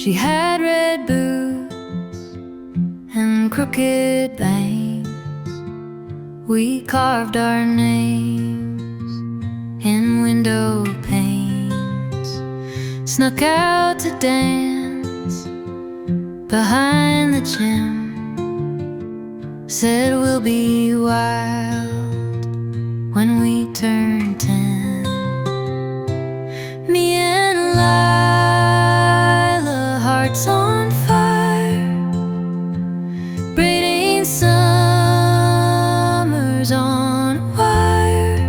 She had red boots and crooked bangs. We carved our names in window panes, snuck out to dance behind the gym. Said we'll be wild when we turn 10. Me and Lila, hearts on fire, braiding summers on wire.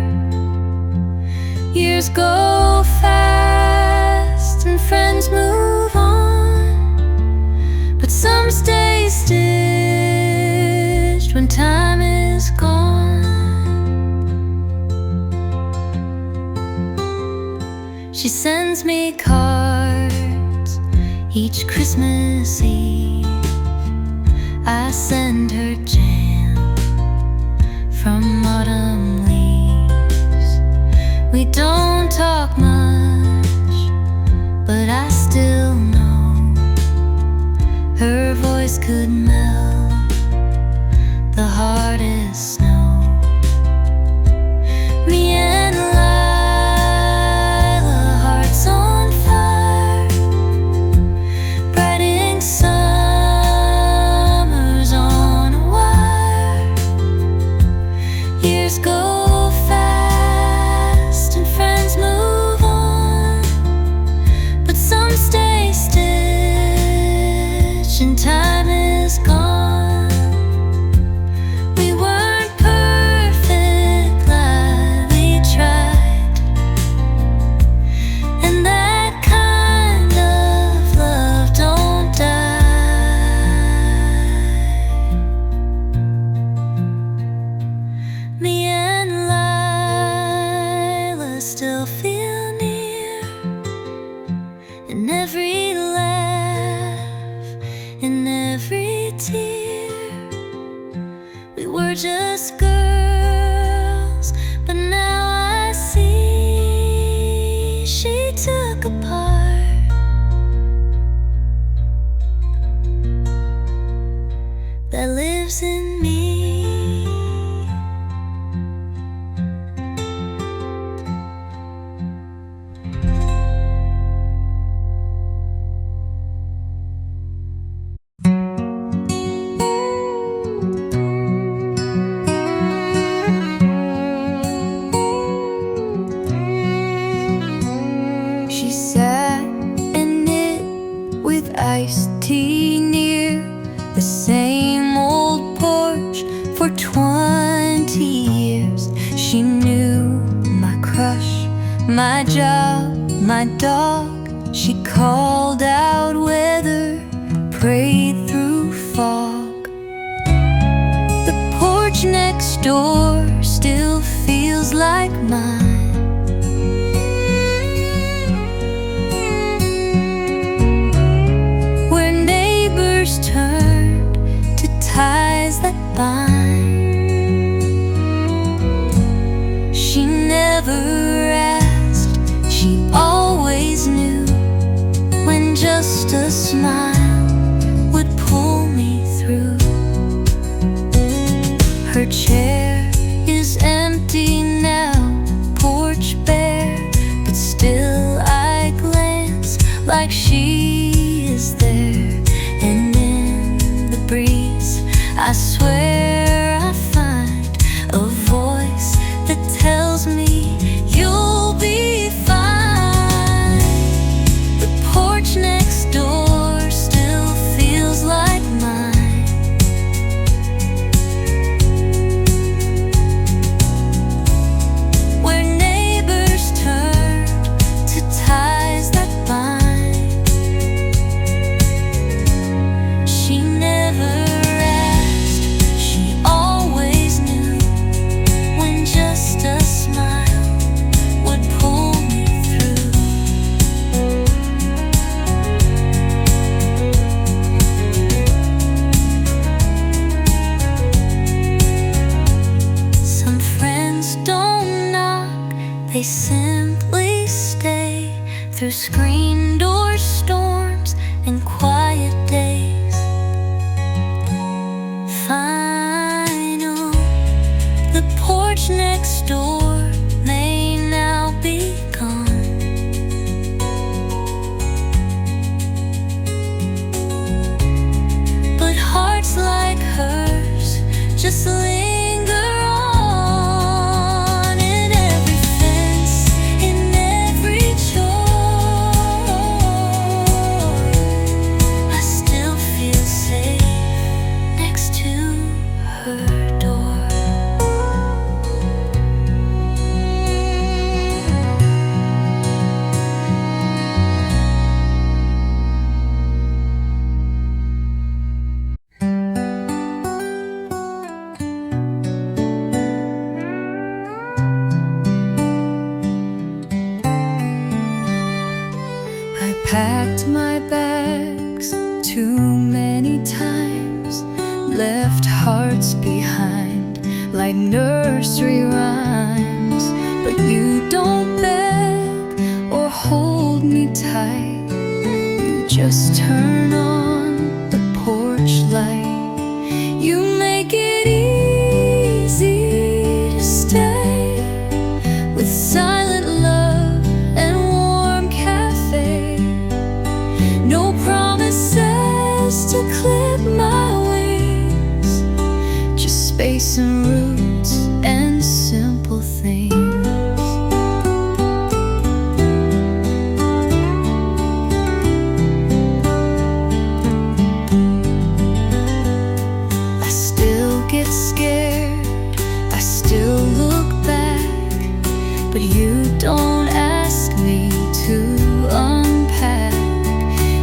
Years go fast and friends move on, but some stay stitched when time is gone. She sends me cards each Christmas Eve. I send her jam from autumn leaves. We don't talk much, but I still know her voice could melt the hardest snow. Me and Lila, hearts on fire, brighting summers on a wire. Years go fast and friends move on, but some stay stitched and time is gone. Still feel near in every laugh, in every tear. We were just girls, but now I see she took a part that lives in me. She sat and knit with iced tea near the same old porch for 20 years. She knew my crush, my job, my dog. She called out weather, prayed through fog. The porch next door still feels like mine, turned to ties that bind. She never asked, she always knew when just a smile would pull me through. Her chair is empty now, porch bare, but still I glance like she is there. And in the breeze, I swear I find a voice that tells me you'll be fine. The porch next door still feels like mine, where neighbors turn to ties that bind. She never asked, she always knew when just a smile would pull me through. Some friends don't knock, they simply stay through screen door storms and packed my bags too many times, left hearts behind like nursery rhymes. But you don't beg or hold me tight, you just turn on the porch light. You make it easy to stay with silent love and warm cafe. No promises to clip my wings, just space and roots and simple things. I still get scared, I still look back, but you don't ask me to unpack.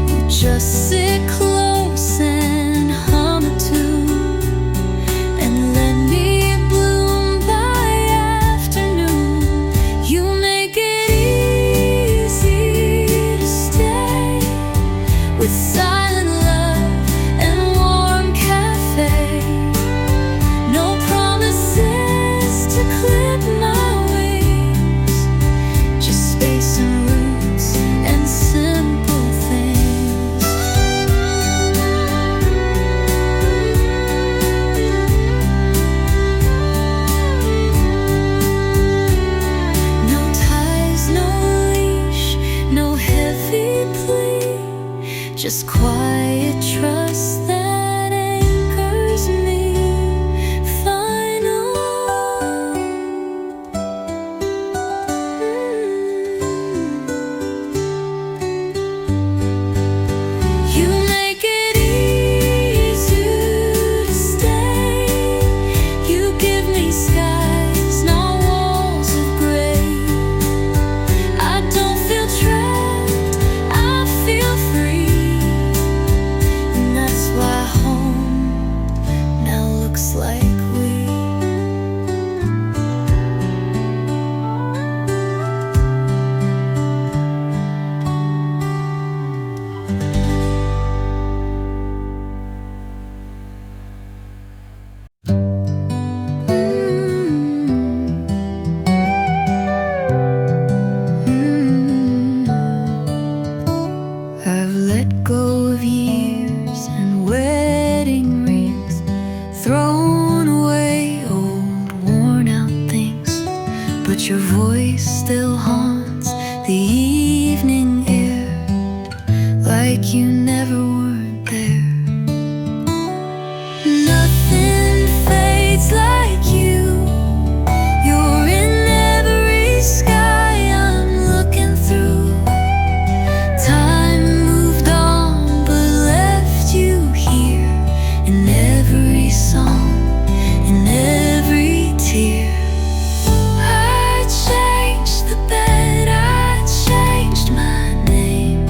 You just sit close and hum a tune and let me bloom by afternoon. You make it easy to stay with silent love and warm cafe. No promises to clip my wings, just space and roots and simple things. No ties, no leash, no heavy plea, just quiet trust that anchors me. Final. You make it easy to stay. You give me skies, not walls of gray. I don't feel trapped, I feel free. And that's why home now looks like we. I've let go of years and wedding rings, thrown away old worn out things, but your voice still haunts the evening air like you never weren't there. Nothing fades like you. You're in every sky I'm looking through. Time moved on but left you here in every song, in every tear. I changed the bed, I changed my name.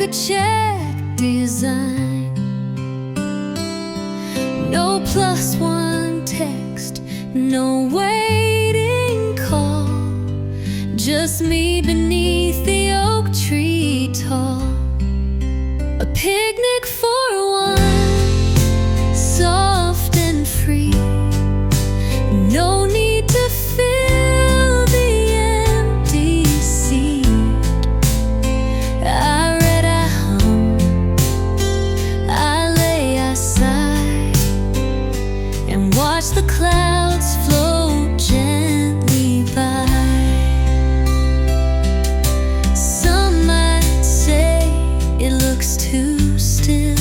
a check design. No +1 text, no waiting call, just me beneath the oak tree tall. A picnic for one, soft and free. No need to fill the empty seat. I read, I hum, I lay, I sigh, and watch the clouds float gently by. Some might say it looks too still,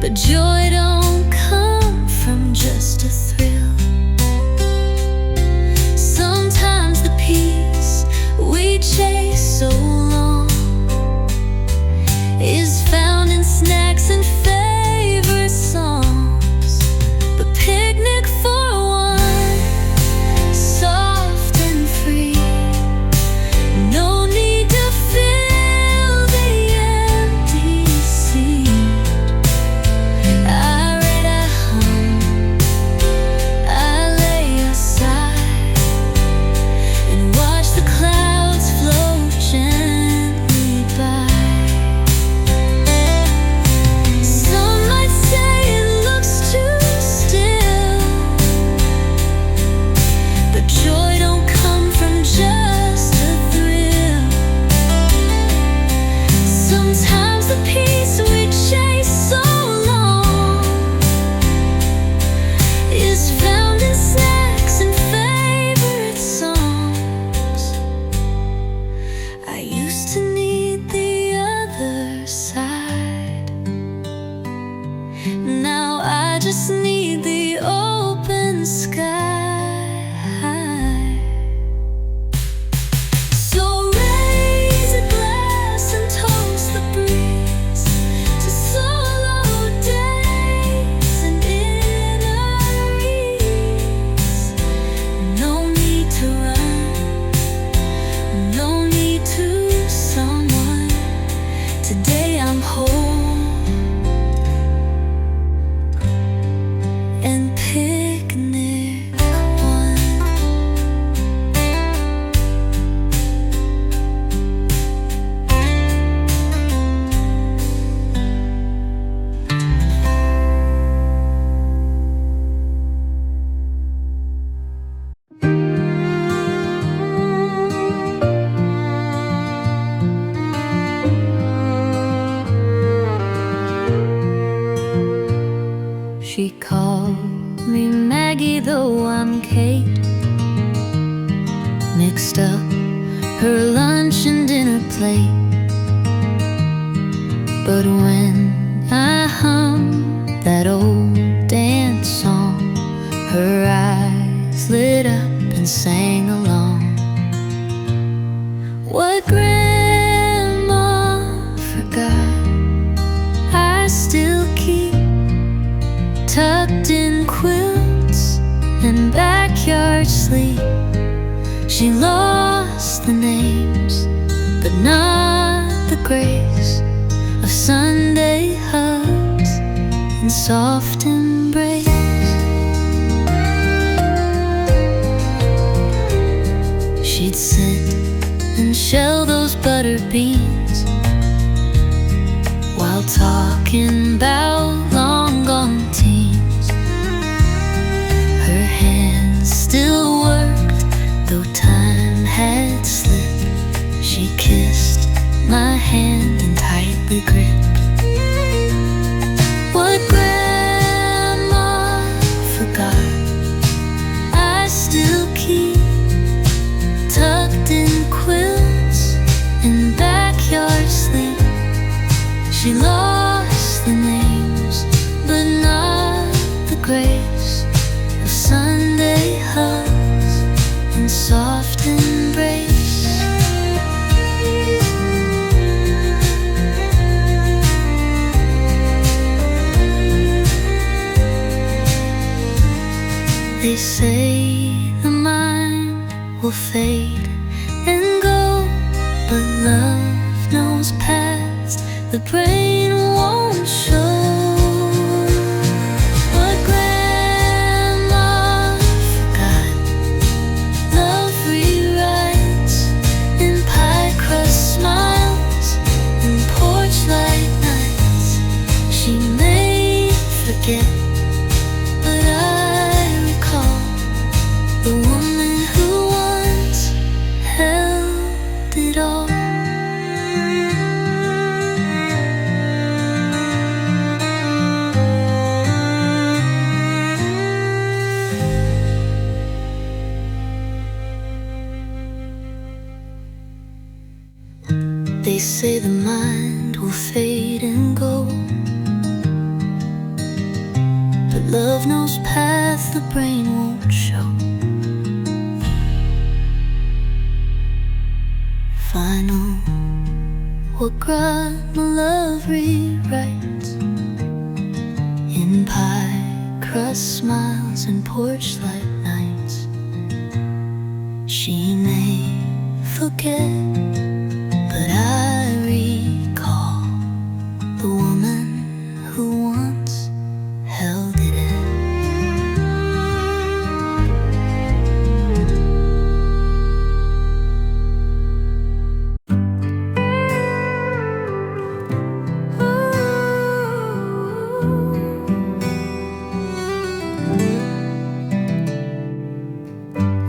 but joy don't come from just a thrill. Sometimes the peace we chase so long is found in snacks and favorite songs. The picnic for one, soft and free. No need to fill the empty seat. I read, I hum, I lay aside, and watch the clouds float gently by. Some might say it looks too still, but joy don't come from just a thrill. Sometimes the peace we chase so long is found in snacks and favorite songs. I used to need the other side. Now I just need the open sky. So raise a glass and toast the breeze to solo days and inner ease. No need to run, no need to someone. Today I'm whole and picnic one. She called me Maggie, though I'm Kate. Mixed up her lunch and dinner plate. But when I hummed that old dance song, her eyes lit up and sang along. What Grandma forgot, I still keep tucked in quilts and backyard sleep. She lost the names, but not the grace of Sunday hugs and soft embrace. She'd sit and shell those butter beans while talking about long gone teens. Her hands still worked, though time had slipped. She kissed my hand and tightly gripped. What Grandma forgot, I still keep tucked in quilts and backyard sleep. She lost the names, but not the grace of Sunday hugs and soft embrace. They say the mind will fade and go, but love knows paths the brain won't show. What grandma forgot, love rewrites in pie crust smiles and porch light nights. She may forget, but I recall the woman who once held it all. They say the mind will fade and go, but love knows paths the brain won't show. Final, what grandma love rewrites in pie crust smiles and porch light nights. She may forget, but I recall the woman who once held it in.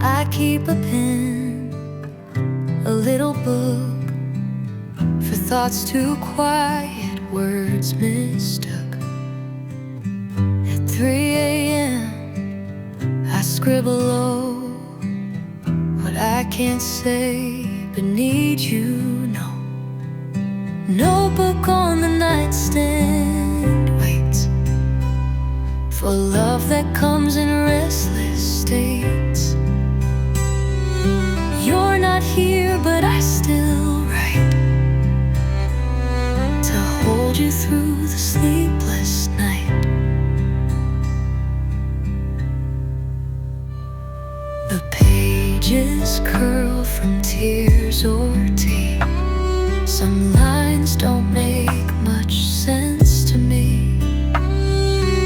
I keep a pen, a little book for thoughts too quiet, words mistook. At 3 a.m. I scribble low what I can't say but need you know. Notebook on the nightstand waits for love that comes in restless states. You're not here, but I still write to hold you through the sleepless night. The pages curl from tears or tea. Some lines don't make much sense to me,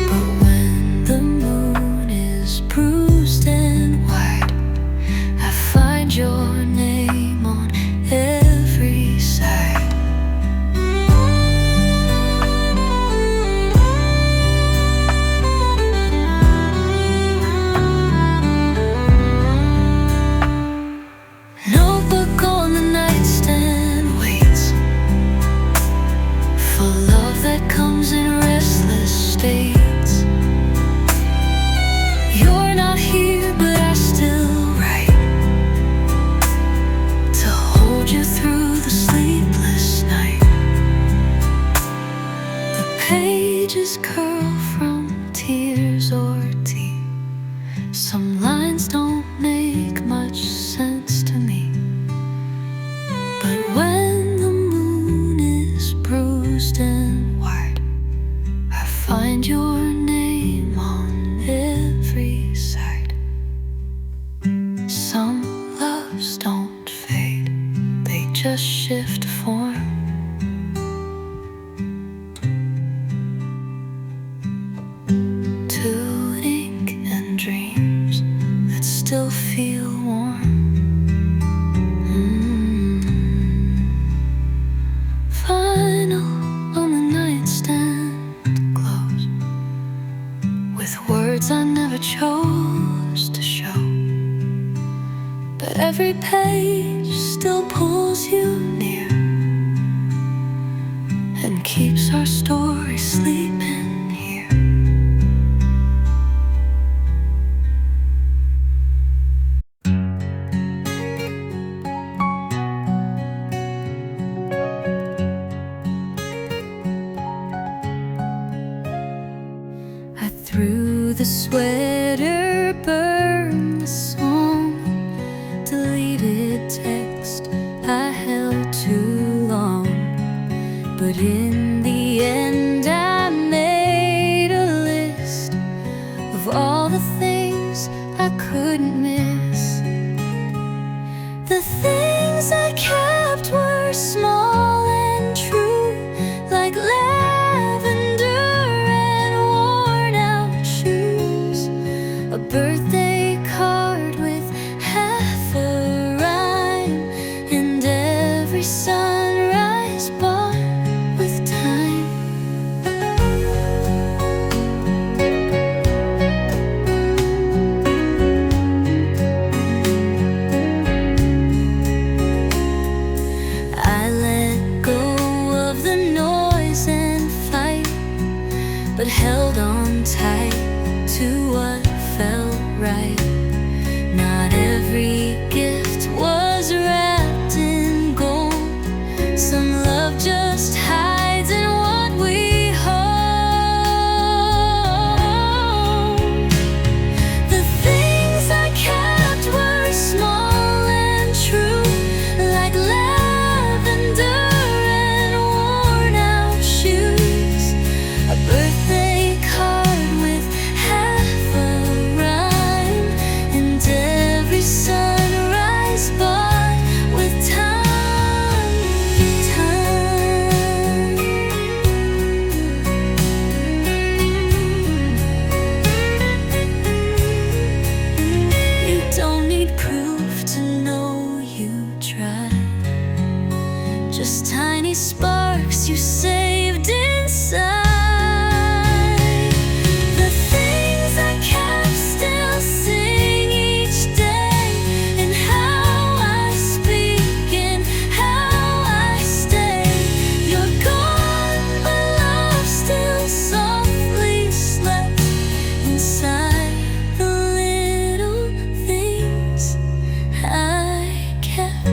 but when the moon is bruised and wide, I find your name on every side. Notebook on the nightstand waits for love that comes in restless states. You're not here, but I still write to hold you through the sleepless night. The pages curl from tears or tea. Some lines don't make much sense to me, but when the moon is bruised and wide, I find your name on every side. Some loves don't fade, they just shift form. To ink and dreams that still feel warm. Final on the nightstand glows with words I never chose to show, but every page still pulls you near and keeps our story sleeping here. I threw the sweater, burned the song, deleted text I held too long. But in the end I made a list of all the things I couldn't miss. The things I kept were small you saved inside. The things I kept still sing each day, and how I speak and how I stay. You're gone, but love still softly slept inside the little things I kept.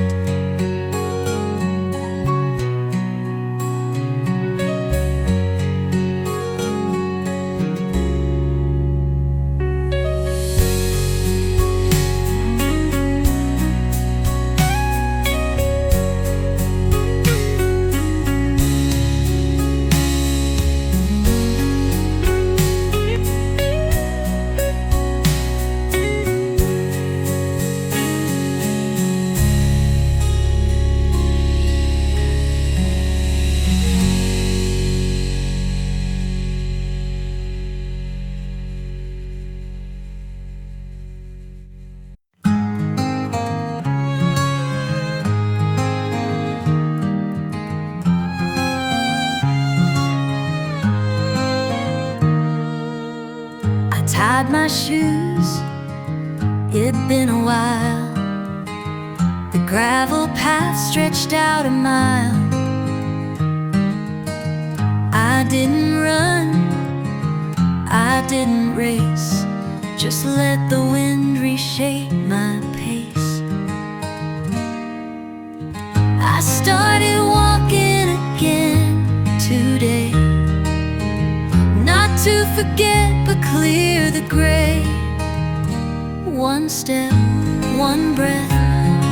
Tied my shoes, it'd been a while. The gravel path stretched out a mile. I didn't run, I didn't race, just let the wind reshape my pace. I started walking again today, not to forget but clear the gray. One step, one breath,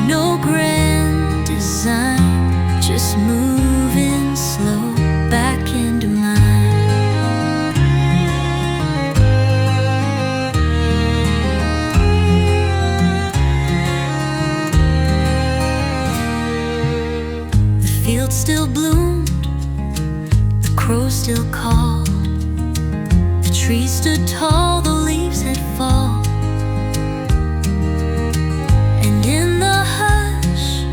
no grand design, just moving slow back into mine. The field still bloomed, the crows still called, the trees stood tall, the leaves had fallen. And in the hush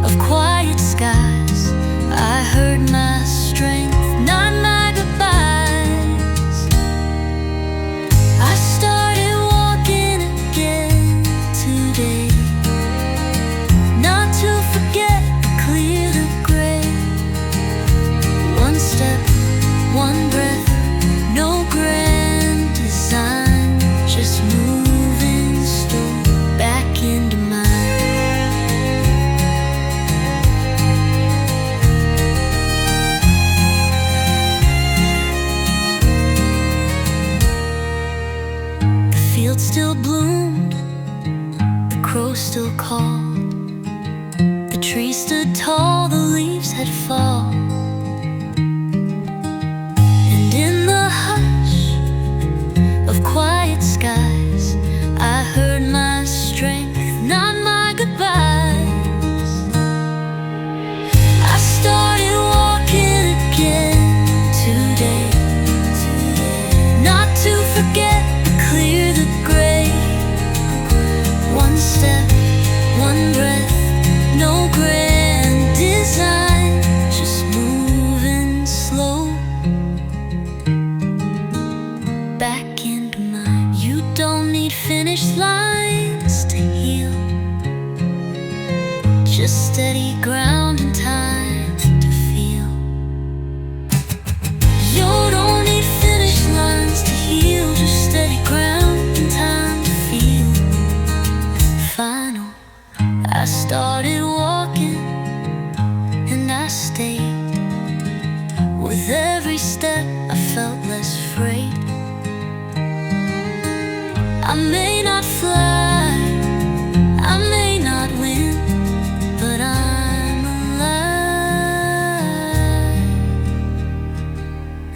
of quiet skies, I heard my strength, not my goodbyes. I started walking again today, not to forget but clear the gray. One step, one breath, no grand design, just moving slow back into mine. The field still bloomed, the crows still called, the trees stood tall, the leaves had fallen. And in the hush of quiet skies, I heard my strength, not my goodbyes. I started walking again today, not to forget but clear the gray. One step, one breath, no grand design, just moving slow back into mine. You don't need finish lines to heal, just steady ground and time to feel. You don't need finish lines to heal, just steady ground and time to feel. Final, I started walking and I stayed. With every step I felt less afraid. I may not fly, I may not win, but I'm alive,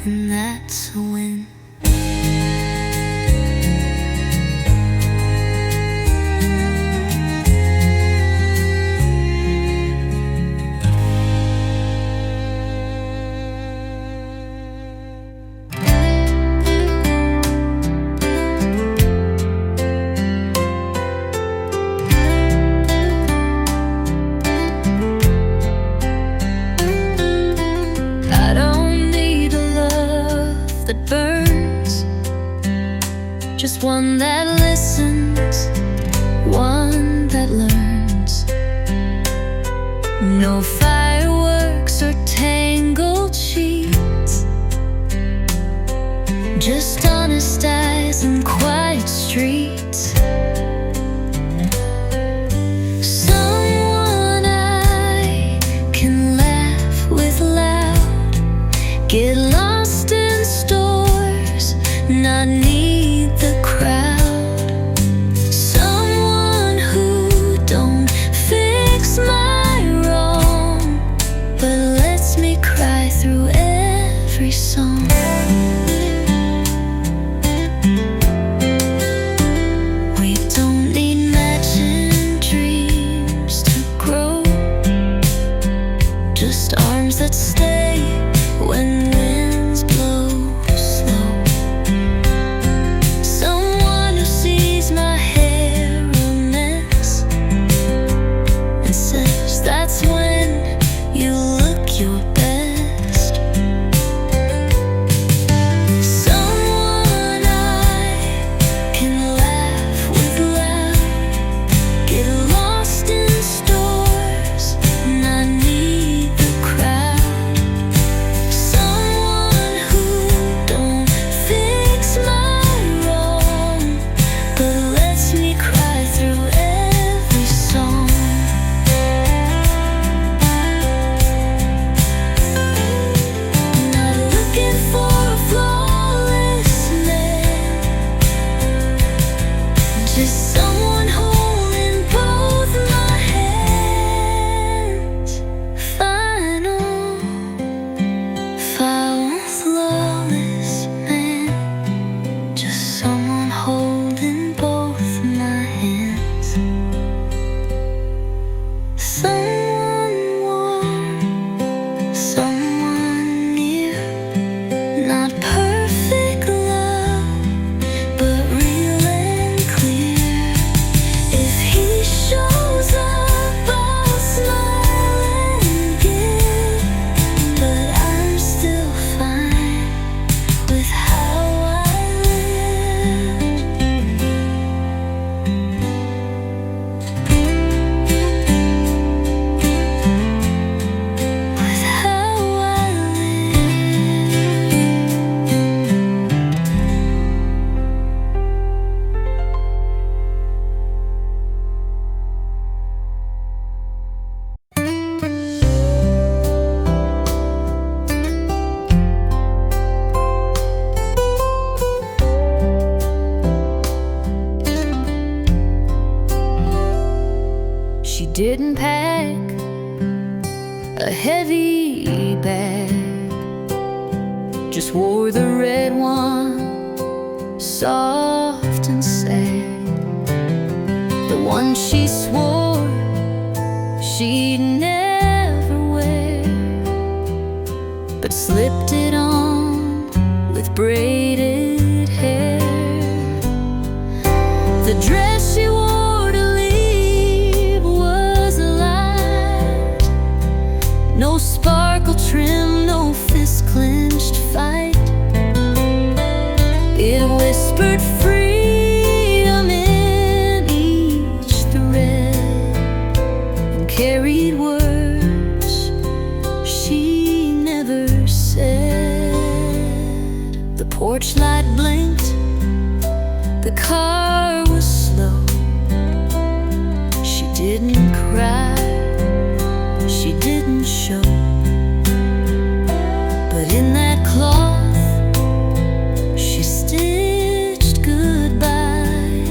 and that's a win. just one that listens, one that learns. No fireworks or tangled sheets, just honest eyes and quiet streets. Someone I can laugh with loud, get lost in stores, not need the crowd. Someone who don't fix my wrong, but lets me cry through every song. We don't need matching dreams to grow, just arms that stay when winds blow slow. Someone who sees my hair a mess and says, that's when you look your best. Someone I can laugh with loud, get lost in stores, and I need the crowd. Someone who don't fix my wrong, but lets me cry through every song. Not looking for a flawless man, just someone holding both my hands. Final, flawless man, just someone holding both my hands. Someone warm, someone near, not perfect love, but real and clear. If he shows up, I'll smile and give, but I'm still fine with how I live. With how I live. She didn't pack a heavy bag, just wore the red one, soft and sad. The one she swore she'd never wear, but slipped it on with braided hair. The dress she wore to leave was light, no sparkle trim, no fist clenched fight. It whispered freedom in each thread and carried words she never said. The porch light blinked, the car was slow. She didn't cry, she didn't show, but in that cloth she stitched goodbye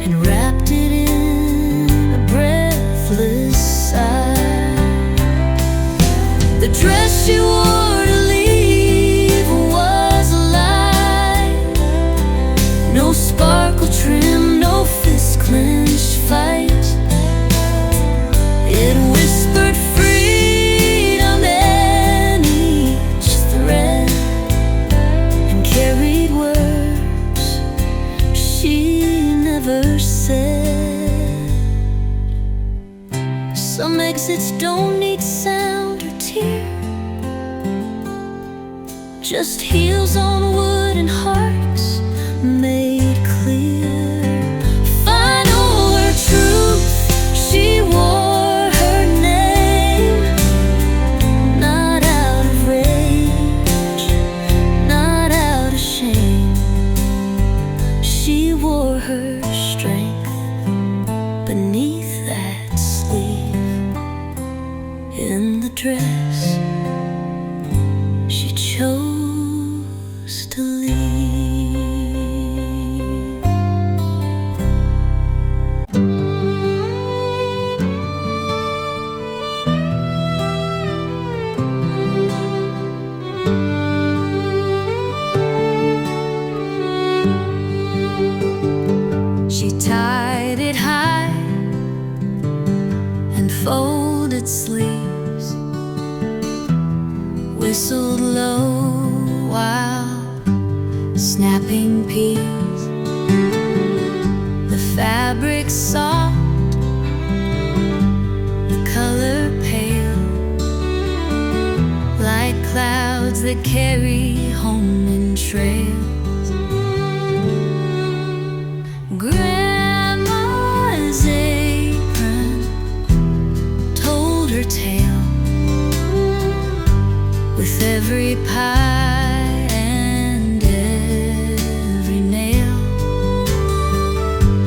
and wrapped it in a breathless sigh. The dress she wore to leave was light, no sparkle trim, no fist clenched fight. It whispered freedom in each thread and carried words she never said. Some exits don't need sound or tear, just heels on wood and hearts made her strength beneath that sleeve. In the dress she chose to leave. She tied it high and folded sleeves, whistled low while snapping peas. The fabric soft, the color pale, like clouds that carry home in trails. Grandma's apron told her tale with every pie and every nail.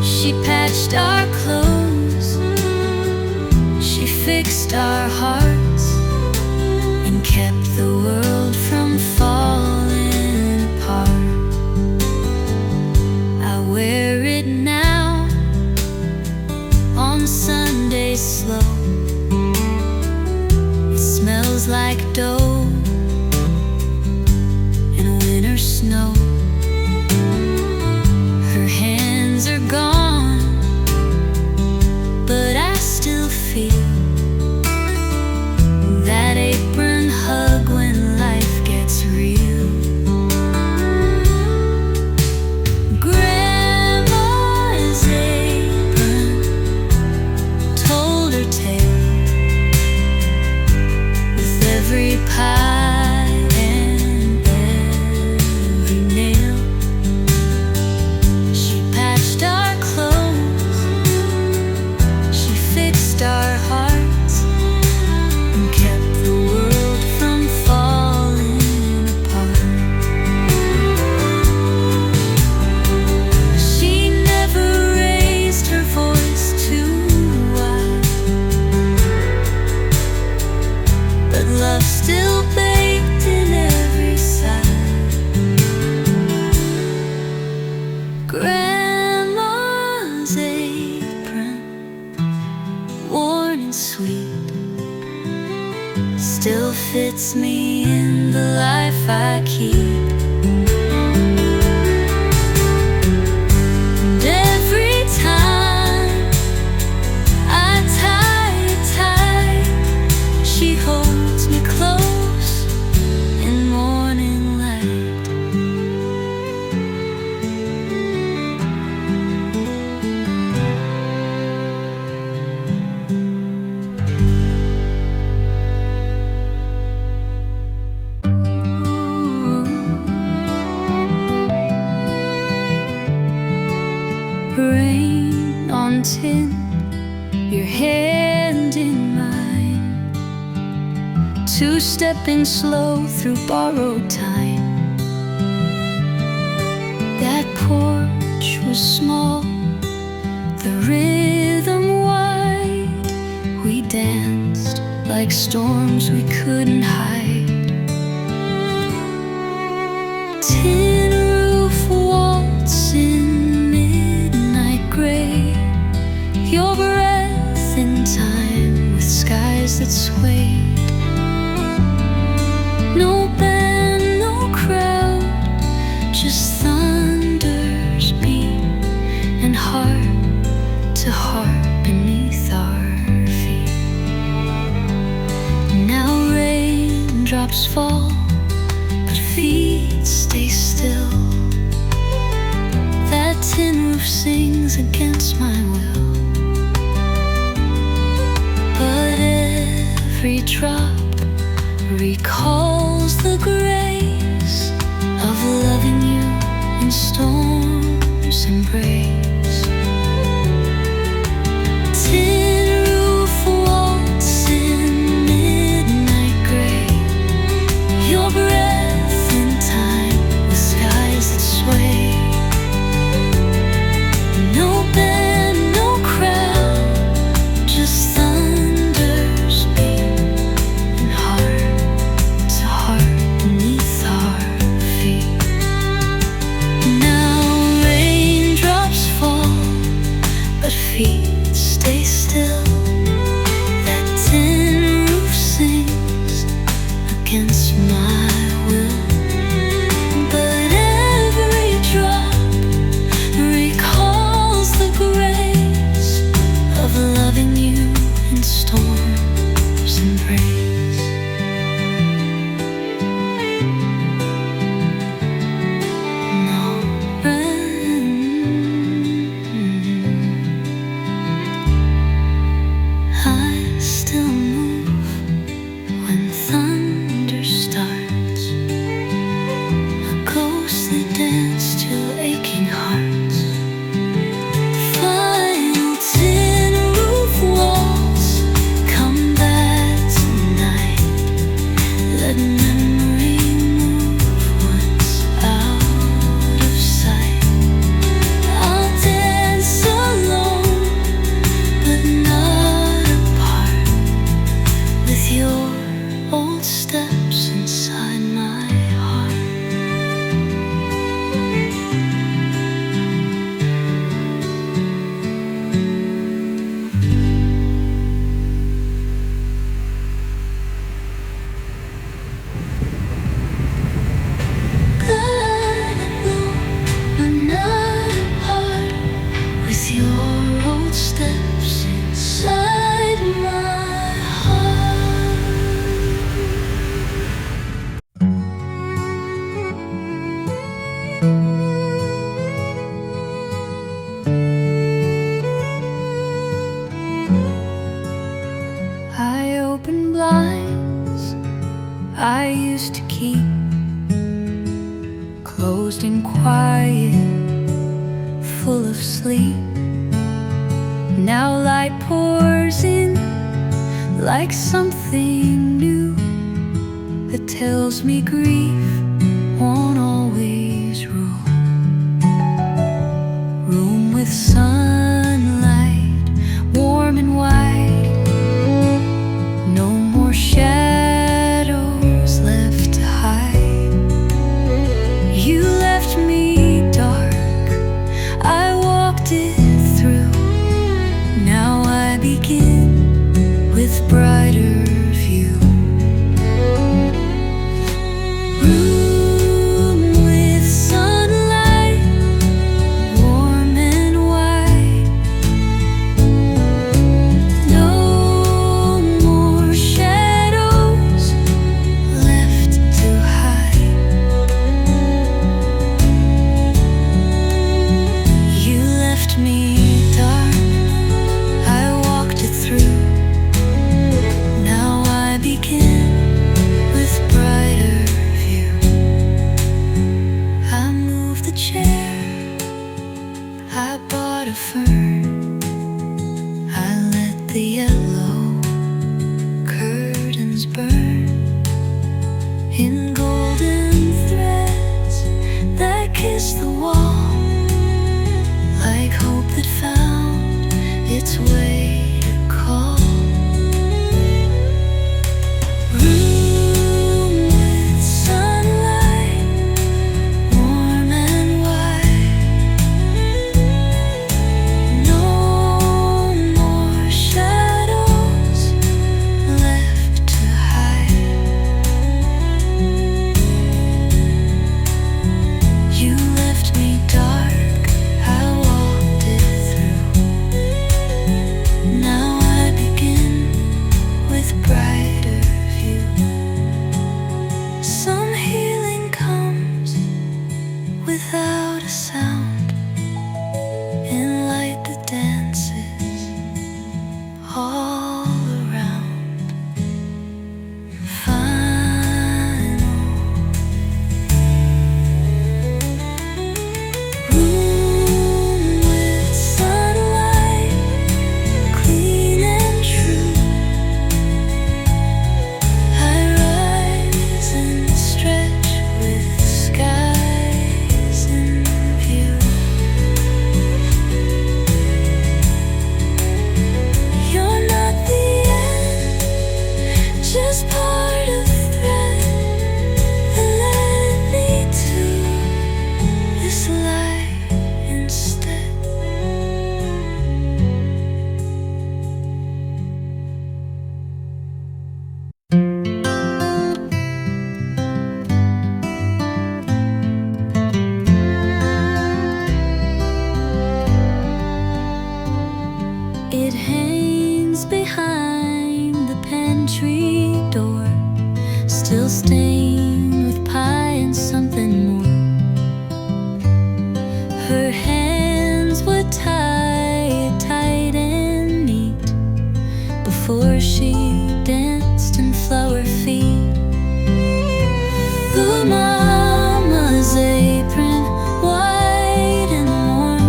She patched our clothes, she fixed our hearts, and kept the world from falling apart. I wear it now on Sunday slow. It smells like dough and winter snow. Her hands are gone, but I still feel that apron hug when life gets real. Grandma's apron told her tale with every pie and every nail. She patched our clothes, she fixed our hearts, and kept the world from falling apart. She never raised her voice too wide, but love still baked in every side. Grandma's apron, worn and sweet, still fits me in the life I keep. And every time I tie it tight, she holds me close in morning light. Rain on tin, your hand in mine, two-stepping slow through borrowed time. That porch was small, the rhythm wide. We danced like storms we couldn't hide. Tin roof waltz in midnight gray, your breath in time with skies that swayed. No band, no crowd, just thunder's beat and heart to heart beneath our feet. Now raindrops fall, but feet stay still. That tin roof sings against my will, but every drop recalls the grace of loving you in storm's embrace. Tin roof waltz in midnight gray, your breath in time with skies that sway. not apart with your old steps inside my heart. I open blinds I used to keep closed and quiet, full of sleep. Now light pours in like something new that tells me grief won't always rule. Room with sunlight, warm and white, no more shadows left to hide. You left me dark, I walked it through. Now I begin with brighter view. Room with sunlight, warm and white, no more shadows left to hide. You left me dark, I walked it through. Now I begin with brighter view. I moved the chair, I bought a fern, I let the yellow curtains burn in golden threads that kiss the wall, like hope that found its way to call. Room with sunlight, warm and white, no more shadows left to hide. You left me dark, I walked it through. Now I begin with brighter view. Some healing comes without a sound, in light that dances all around. Final. Room with sunlight, clean and true. I rise and stretch with skies in view. You're not the end, just part of the thread that led me to this light instead. It hangs behind the pantry door, still stained with pie and something more. Her hands were tied, tight and neat, before she danced in flower feet. The mama's apron, white and warm,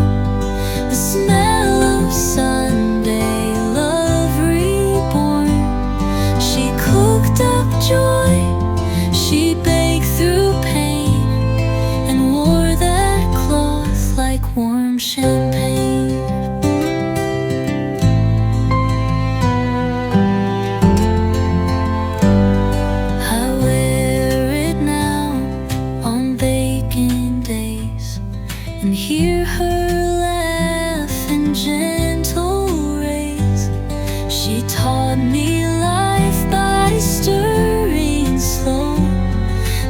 the smell of Sunday love reborn. She cooked up joy, she baked through pain, and wore that cloth like warm champagne. I wear it now on baking days, and hear her laugh in gentle rays. She taught me life by stirring slow.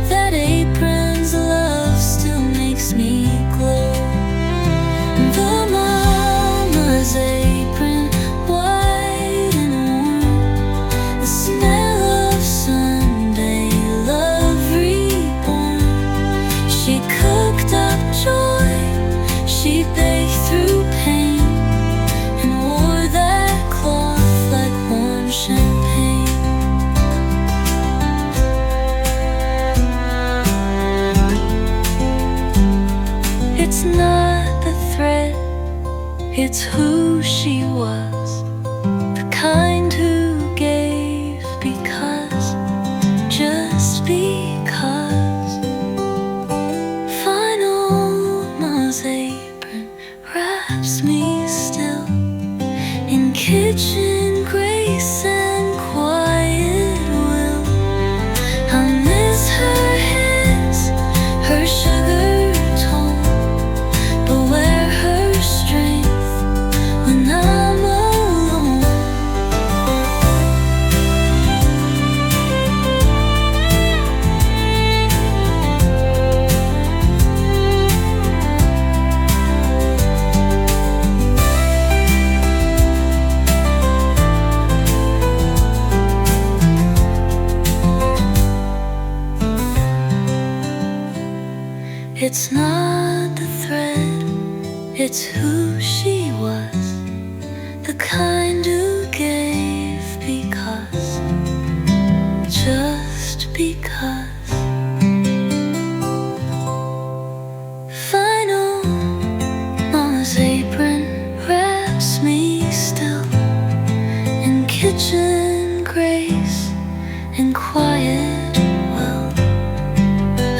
That apron's love still makes me glow. It's who she was, the kind who gave because, just because. Final Ma's apron wraps me still in kitchen grace and quiet will. I miss her hiss, her sugar tone, but where her strength when I'm alone. It's not the thread, it's who she was, the kind who gave because, just because. Final Mama's apron wraps me still in kitchen grace and quiet will.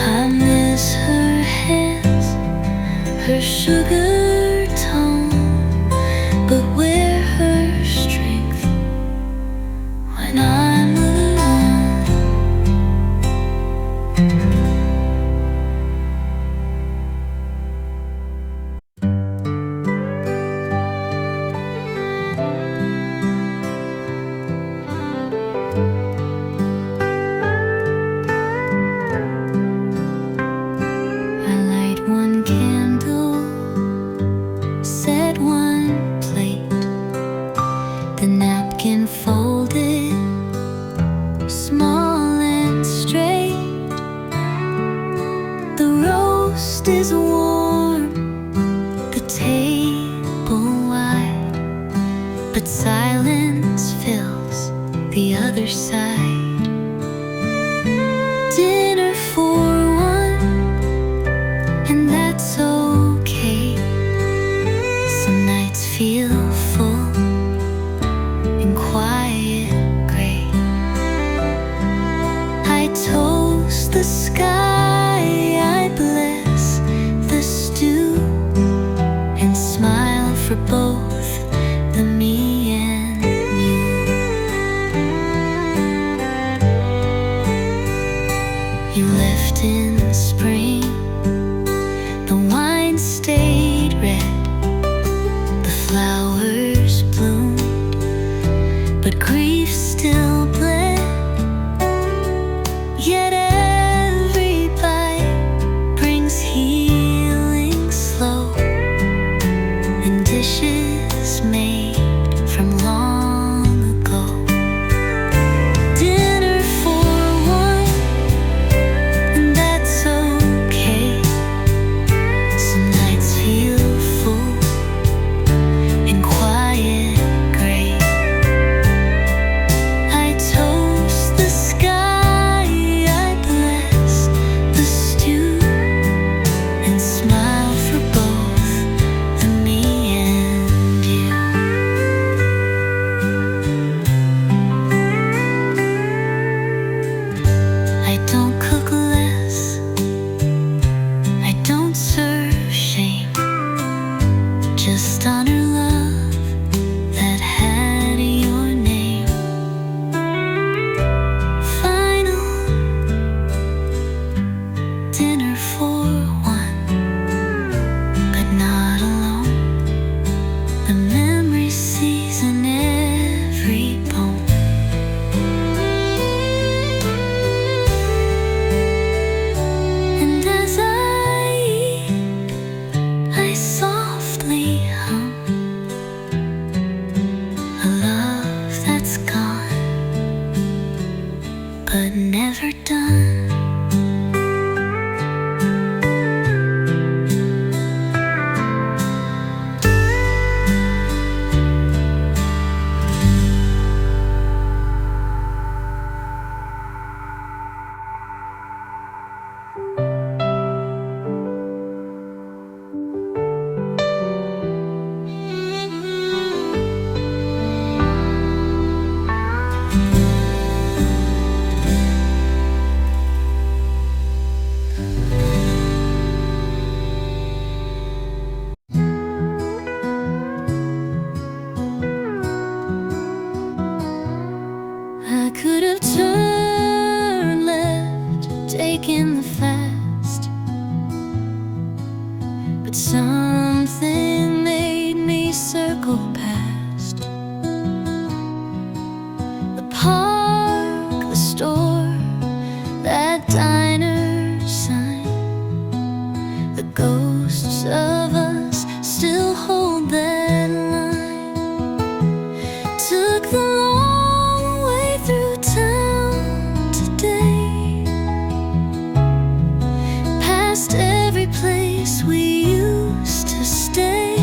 I miss her hands, her sugar tone, but where her strength when I'm alone. I light one candle, set one plate, the napkin folded, small and straight. The roast is warm, the table wide, but silence fills the other side. Dinner for one, and that's okay. Some nights feel full and quiet gray. I toast the sky, I bless the stew, and smile for both the me and you. You left in the spring, the wine stayed red, the flowers bloomed, but grief still bled. Yet every bite brings healing slow, and dishes made from long ago. Dinner for one, and that's okay. Some nights feel full and quiet gray. I toast the sky, I bless the stew, and smile for both the me and you. I don't cook less, I don't serve shame, just honor love that had your name. Final dinner for one, but not alone. The memory season every bone. And as I eat, I softly hum a love that's gone, but never done. Something made me circle past the park, the store, that diner sign. The ghosts of us still hold that line. Took the long way through town today, past every place we used to stay.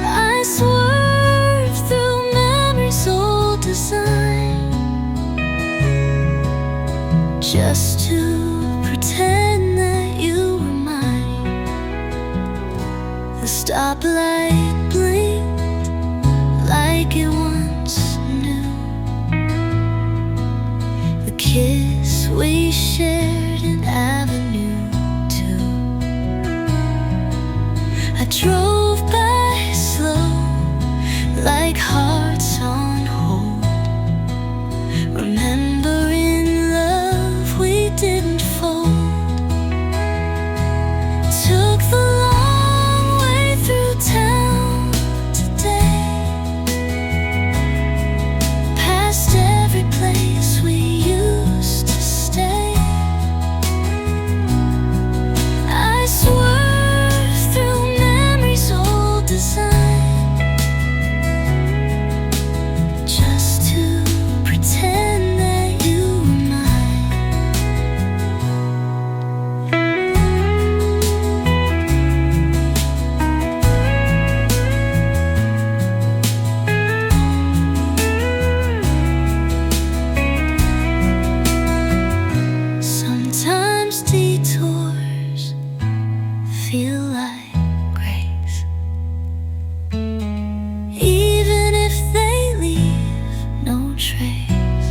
I swerved through memory's old design, just to pretend that you were mine. The stoplight blinked like it once knew. The kiss we shared an avenue to. I drove by slow, like hearts on hold, remembering love we didn't fold. Took the long way through town today, past every place we used to stay. I swerved through memory's old design, just to pretend that you were mine. Sometimes detours feel like grace, even if they leave no trace.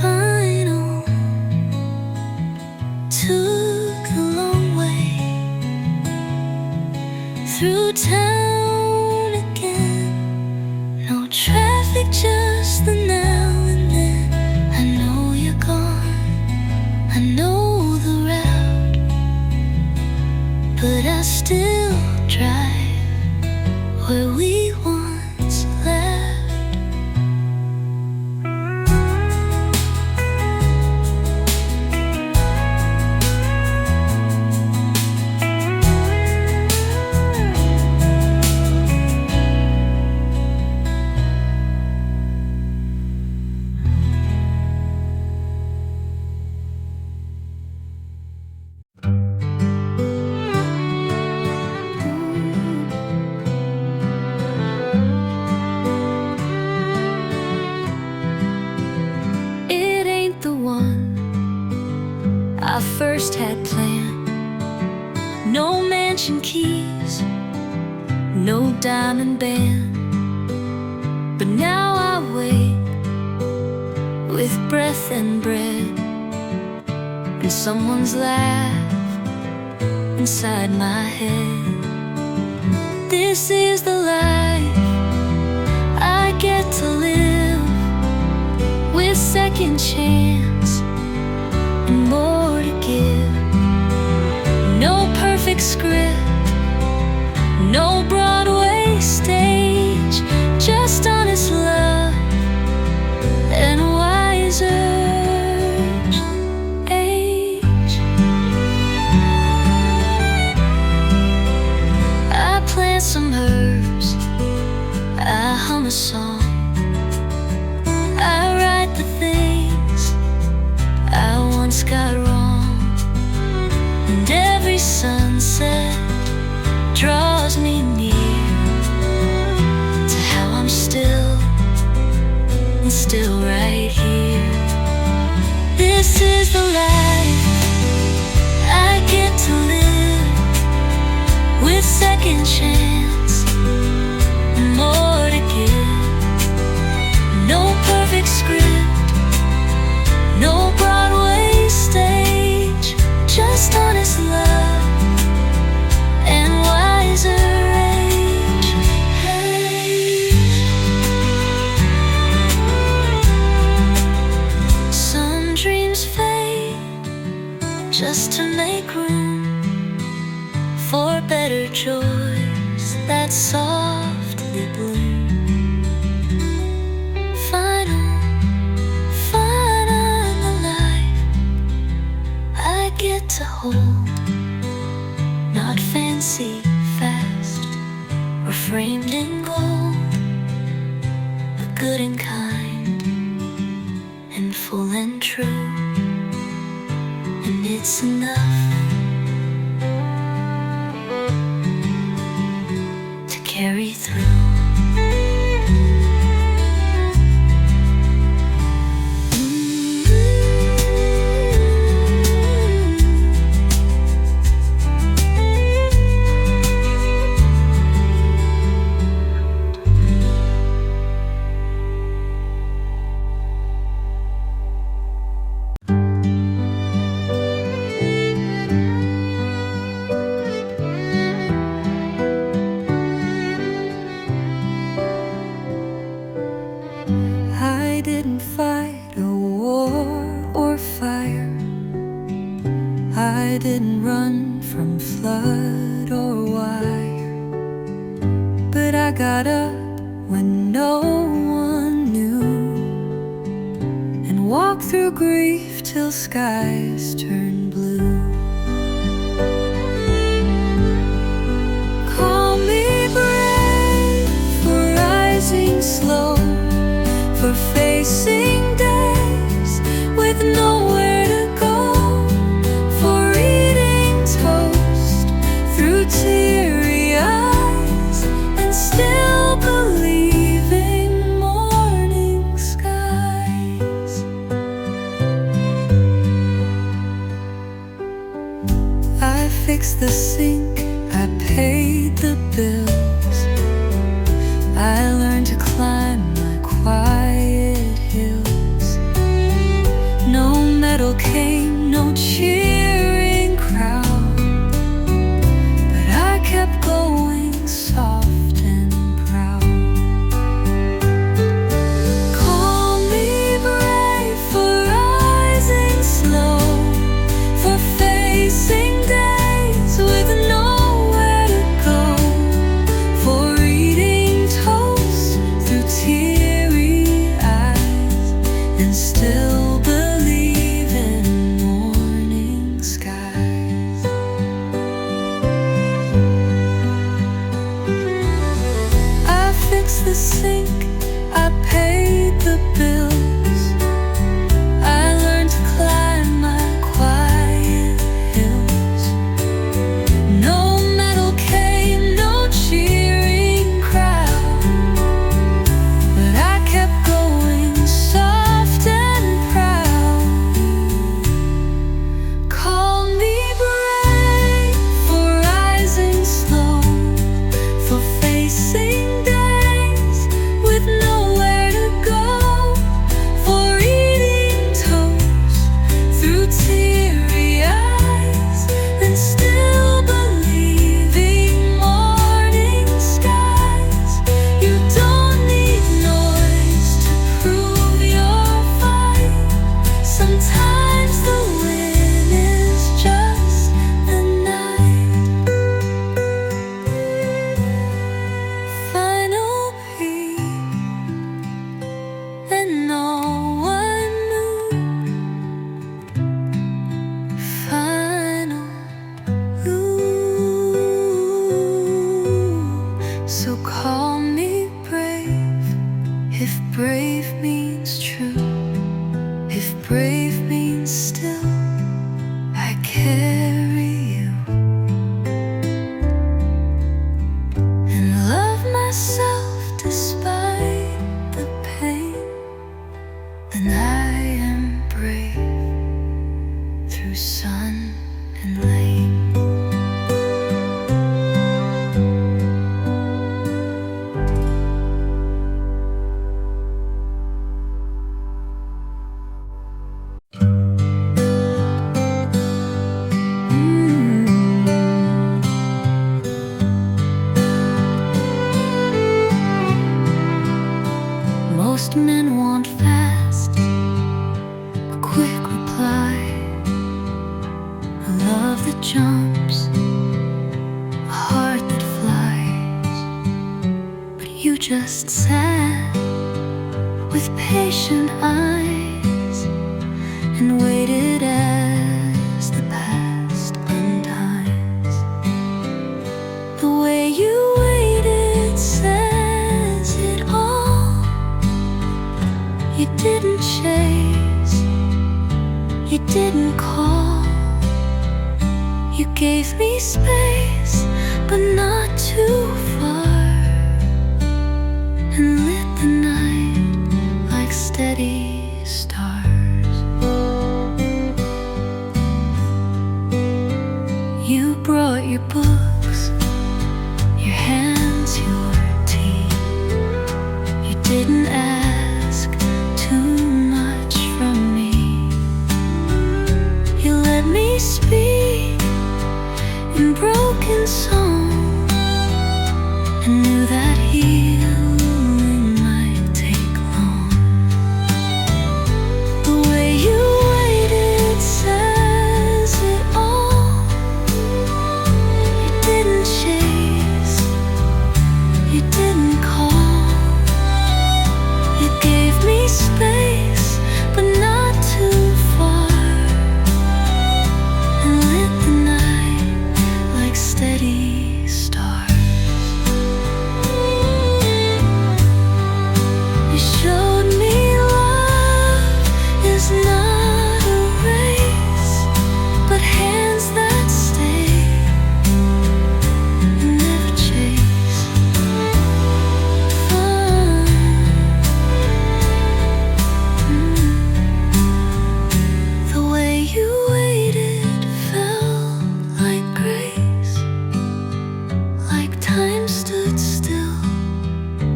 Final, took the long way through town again. No traffic, just the now and then. I know you're gone, I know the route, but I still drive where we once left. It ain't the one I first had planned. No mansion keys, no diamond band, but now I wait with breath and bread, and someone's laugh inside my head. This is the life I get to live, with second chance and more to give. No perfect script, no Broadway stage, just honest love and wiser age. I plant some herbs, I hum a song, I write the things I once got wrong, and every sunset draws me near to how I'm still and still right here. This is the life I get to live, with second chance and more to give. No perfect script, no Broadway stage, just honest love and wiser age. Some dreams fade, better joys that softly bloom. Final, final life I get to hold, not fancy, fast, or framed in gold, but good and kind, and full and true. And it's enough to carry through. I didn't fight a war or fire. I didn't run from flood or wire. But I got up when no one knew, and walked through grief till skies turned blue. Call me brave for rising slow, for facing days with nowhere to go, for eating toast through teary eyes, and still believing morning skies. I fixed the sink, I paid the bills, I learned to climb my quiet hills. No medal came, no cheering crowd, but I kept going soft and proud. Call me brave for rising slow, for facing days with nowhere to go, for eating toast through teary eyes, and still believe in morning skies. I fixed the sink, I paid the bills, I learned to climb my quiet hills. No medal came, no cheering crowd, but I kept going soft and proud. Call me brave for rising slow, for facing days with nowhere to go, for eating toast through teary eyes, and still believing morning skies. You don't need noise to prove you're fine. Sometimes the win is just the night. Final peak, and no one moved. Final ooh. So call me brave, if brave means true, if brave means still I carry you, and love myself despite the pain. Then I am brave through sun and rain. Most men want fast, a quick reply, a love that jumps, a just sat with patient eyes and waited as the past unties. The way you waited says it all. You didn't chase, you didn't call. You gave me space, but not too far, and lit the night like steady stars. You brought your books, your hands, your tea. You didn't ask too much from me. You let me speak in broken song, and knew that healing might take long. The way you waited says it all. You didn't chase, you didn't call. You gave me space, but not too far, and lit the night like steady stars. You showed me love is not a race, but hands that stay and never chase. The way you waited felt like grace, like time stood still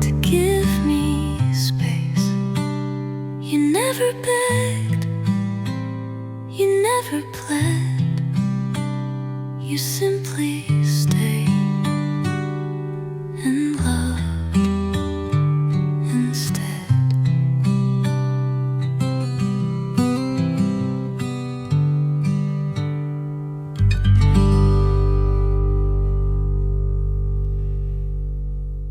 to give me space. You never begged, you never pled, you simply